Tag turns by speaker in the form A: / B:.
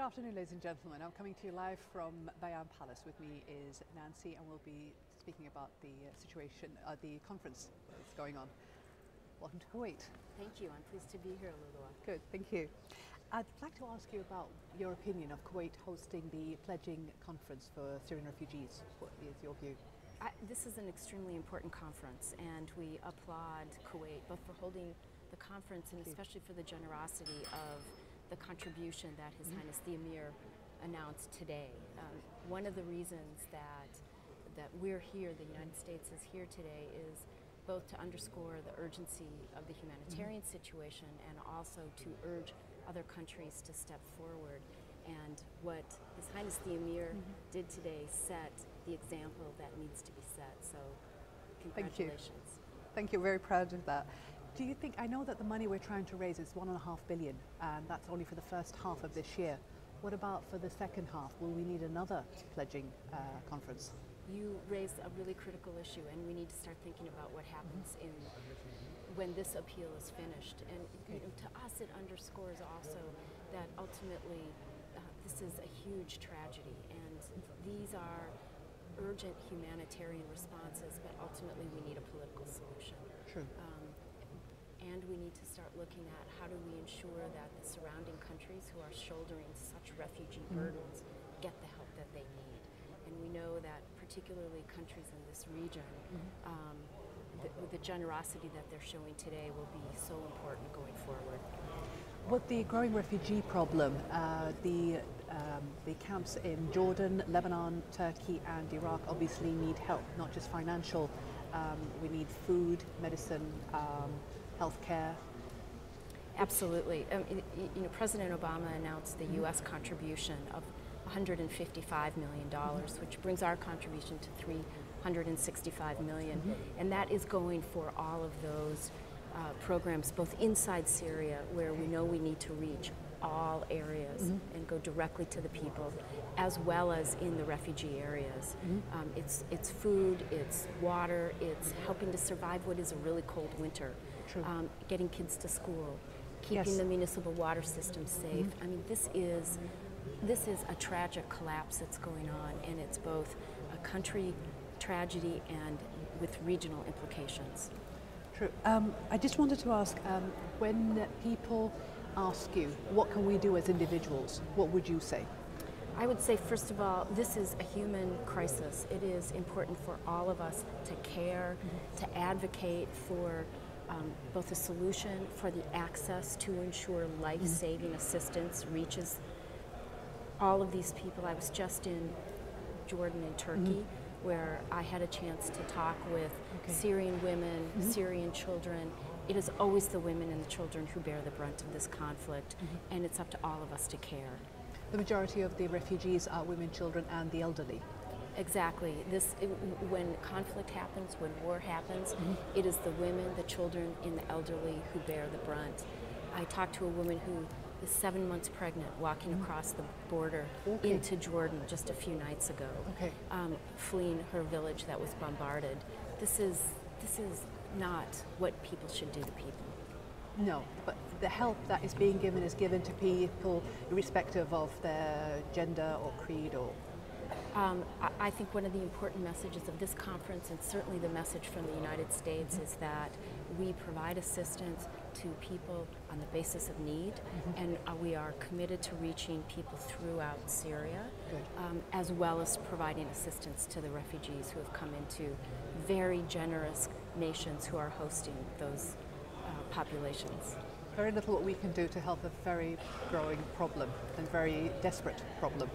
A: Good afternoon, ladies and gentlemen. I'm coming to you live from Bayan Palace. With me is Nancy, and we'll be speaking about the situation, the conference that's going on. Welcome to Kuwait.
B: Thank you. I'm pleased to be here, Lulua.
A: Good, thank you. I'd like to ask you about your opinion of Kuwait hosting the pledging conference for Syrian refugees. What is your view?
B: This is an extremely important conference, and we applaud Kuwait both for holding the conference and especially for the generosity of the contribution that His Highness the Amir announced today. One of the reasons that we're here, the United States is here today, is both to underscore the urgency of the humanitarian situation and also to urge other countries to step forward. And what His Highness the Emir did today set the example that needs to be set. So congratulations.
A: Thank you, very proud of that. Do you think, I know that the money we're trying to raise is $1.5 billion, and that's only for the first half of this year. What about for the second half? Will we need another pledging conference?
B: You raised a really critical issue, and we need to start thinking about what happens when this appeal is finished. And you know, to us, it underscores also that ultimately this is a huge tragedy, and these are urgent humanitarian responses, but ultimately we need a political solution.
A: True.
B: And we need to start looking at how do we ensure that the surrounding countries who are shouldering such refugee burdens get the help that they need. And we know that particularly countries in this region, with the generosity that they're showing today will be so important going forward.
A: With the growing refugee problem, the camps in Jordan, Lebanon, Turkey and Iraq obviously need help, not just financial. We need food, medicine, healthcare.
B: Absolutely. You know, President Obama announced the U.S. contribution of $155 million, which brings our contribution to $365 million. And that is going for all of those programs, both inside Syria, where we know we need to reach all areas and go directly to the people, as well as in the refugee areas. It's food, it's water, it's helping to survive what is a really cold winter, getting kids to school, keeping the municipal water system safe. I mean, this is a tragic collapse that's going on, and it's both a country tragedy and with regional implications.
A: True. I just wanted to ask, when people ask you, what can we do as individuals, what would you say?
B: I would say, first of all, this is a human crisis. It is important for all of us to care, to advocate for both a solution, for the access to ensure life-saving assistance reaches all of these people. I was just in Jordan and Turkey, where I had a chance to talk with Syrian women, Syrian children. It is always the women and the children who bear the brunt of this conflict, and it's up to all of us to care.
A: The majority of the refugees are women, children, and the elderly.
B: Exactly. When conflict happens, when war happens, it is the women, the children, and the elderly who bear the brunt. I talked to a woman who is 7 months pregnant, walking across the border into Jordan just a few nights ago, fleeing her village that was bombarded. This is not what people should do to people.
A: No, but the help that is being given is given to people irrespective of their gender or creed or...
B: I think one of the important messages of this conference, and certainly the message from the United States, is that we provide assistance to people on the basis of need, and we are committed to reaching people throughout Syria, as well as providing assistance to the refugees who have come into very generous nations who are hosting those populations.
A: Very little what we can do to help a very growing problem and very desperate problem.